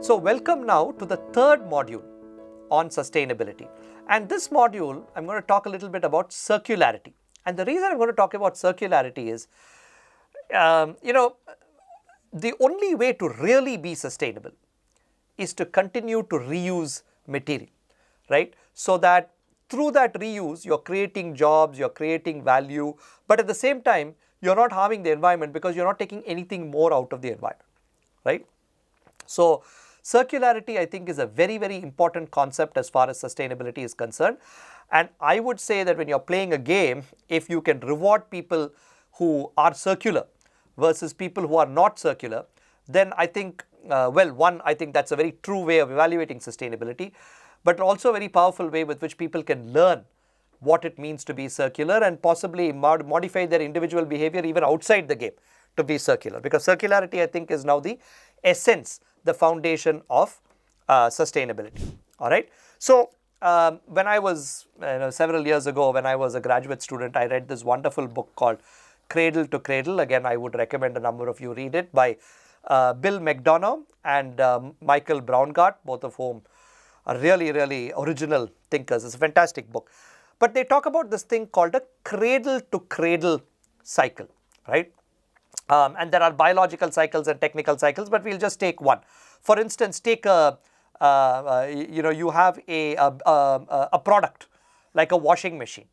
So welcome now to the third module on sustainability. And this module, I'm going to talk a little bit about circularity. And the reason I'm going to talk about circularity is, the only way to really be sustainable is to continue to reuse material, right? So that through that reuse, you're creating jobs, you're creating value, but at the same time, you're not harming the environment because you're not taking anything more out of the environment, right? So circularity, I think, is a very, very important concept as far as sustainability is concerned. And I would say that when you're playing a game, if you can reward people who are circular versus people who are not circular, then I think, I think that's a very true way of evaluating sustainability, but also a very powerful way with which people can learn what it means to be circular and possibly modify their individual behavior even outside the game to be circular. Because circularity, I think, is now the essence, the foundation of sustainability. All right. So when I was several years ago, when I was a graduate student, I read this wonderful book called Cradle to Cradle. Again, I would recommend a number of you read it, by Bill McDonough and Michael Braungart, both of whom are really, really original thinkers. It's a fantastic book. But they talk about this thing called a cradle to cradle cycle, right? And there are biological cycles and technical cycles, but we'll just take one. For instance, take you have a product like a washing machine,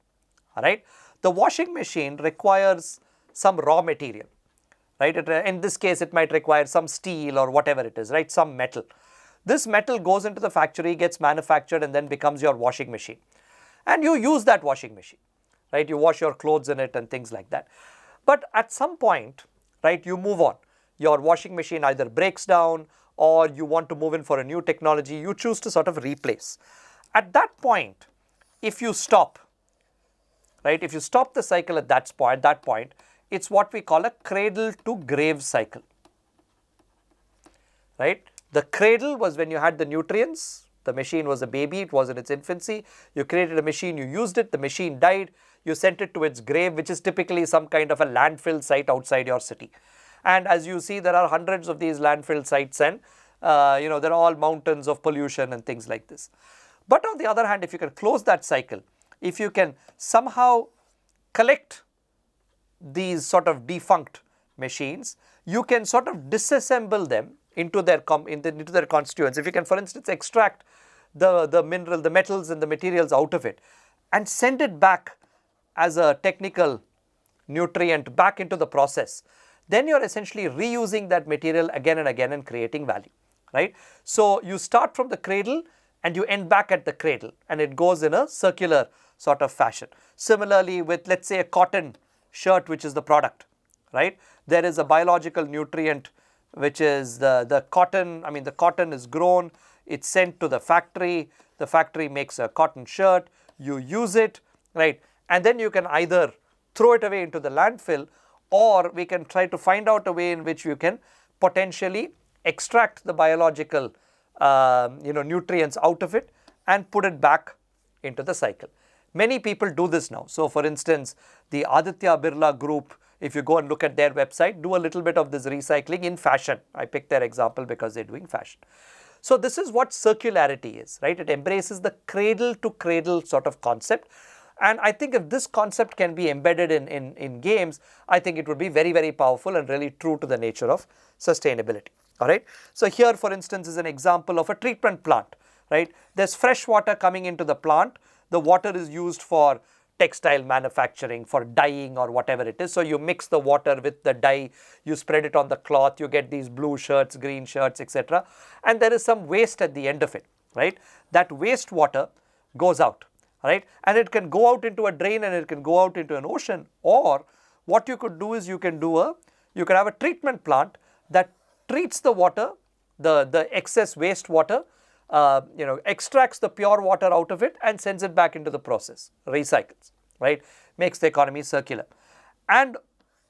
all right? The washing machine requires some raw material, right? In this case, it might require some steel or whatever it is, right? Some metal. This metal goes into the factory, gets manufactured, and then becomes your washing machine. And you use that washing machine, right? You wash your clothes in it and things like that. But at some point, right, you move on. Your washing machine either breaks down or you want to move in for a new technology. You choose to sort of replace. At that point, if you stop, right, if you stop the cycle at that point, it's what we call a cradle to grave cycle, right? The cradle was when you had the nutrients. The machine was a baby, it was in its infancy. You created a machine, you used it, the machine died, you sent it to its grave, which is typically some kind of a landfill site outside your city. And as you see, there are hundreds of these landfill sites, and they're all mountains of pollution and things like this. But on the other hand, if you can close that cycle, if you can somehow collect these sort of defunct machines, you can sort of disassemble them into their constituents. If you can, for instance, extract the mineral, the metals and the materials out of it and send it back as a technical nutrient back into the process, then you're essentially reusing that material again and again and creating value, right? So you start from the cradle and you end back at the cradle, and it goes in a circular sort of fashion. Similarly with, let's say, a cotton shirt, which is the product, right? There is a biological nutrient which is the cotton. I mean, the cotton is grown, it's sent to the factory makes a cotton shirt, you use it, right? And then you can either throw it away into the landfill, or we can try to find out a way in which you can potentially extract the biological nutrients out of it and put it back into the cycle. Many people do this now. So for instance, the Aditya Birla Group, if you go and look at their website, do a little bit of this recycling in fashion. I picked their example because they're doing fashion. So this is what circularity is, right? It embraces the cradle to cradle sort of concept. And I think if this concept can be embedded in games, I think it would be very, very powerful and really true to the nature of sustainability. All right. So here, for instance, is an example of a treatment plant, right? There's fresh water coming into the plant. The water is used for textile manufacturing, for dyeing or whatever it is. So you mix the water with the dye, you spread it on the cloth, you get these blue shirts, green shirts, etc. And there is some waste at the end of it, right? That waste water goes out, right? And it can go out into a drain and it can go out into an ocean. Or what you could do is you can have a treatment plant that treats the water, the excess waste water, extracts the pure water out of it and sends it back into the process, recycles, right? Makes the economy circular. And,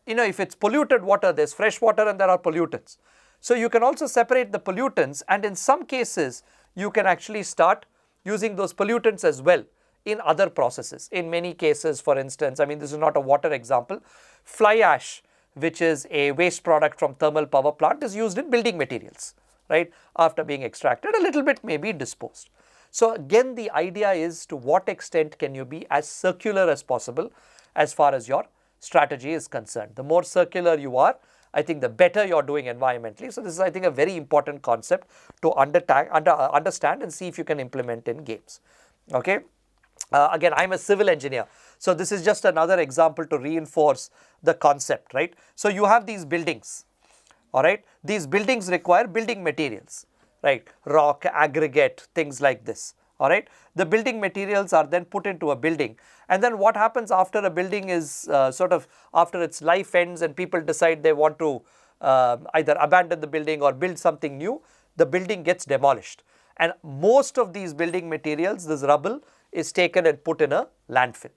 if it's polluted water, there's fresh water and there are pollutants. So you can also separate the pollutants, and in some cases, you can actually start using those pollutants as well in other processes. In many cases, for instance, this is not a water example, fly ash which is a waste product from thermal power plant, is used in building materials, right? After being extracted, a little bit may be disposed. So again, the idea is to what extent can you be as circular as possible as far as your strategy is concerned. The more circular you are, I think the better you're doing environmentally. So this is, I think, a very important concept to understand and see if you can implement in games. Okay. Again, I'm a civil engineer. So this is just another example to reinforce the concept, right? So you have these buildings, all right? These buildings require building materials, right? Rock, aggregate, things like this, all right? The building materials are then put into a building. And then what happens after a building is after its life ends and people decide they want to either abandon the building or build something new, the building gets demolished. And most of these building materials, this rubble, is taken and put in a landfill,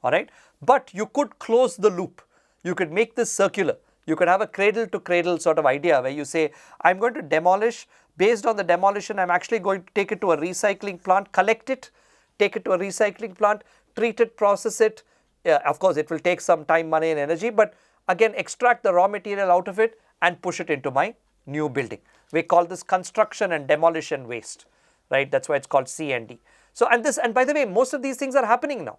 all right? But you could close the loop. You could make this circular. You could have a cradle to cradle sort of idea where you say, I'm going to demolish. Based on the demolition, I'm actually going to take it to a recycling plant, collect it, take it to a recycling plant, treat it, process it. Of course, it will take some time, money and energy, but again, extract the raw material out of it and push it into my new building. We call this construction and demolition waste, right? That's why it's called C&D. So, and by the way, most of these things are happening now.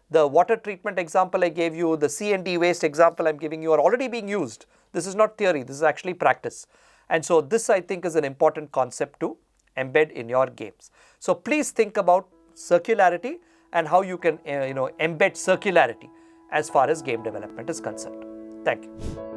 The water treatment example I gave you, the C&D waste example I'm giving you are already being used. This is not theory, this is actually practice. And so this, I think, is an important concept to embed in your games. So please think about circularity and how you can embed circularity as far as game development is concerned. Thank you.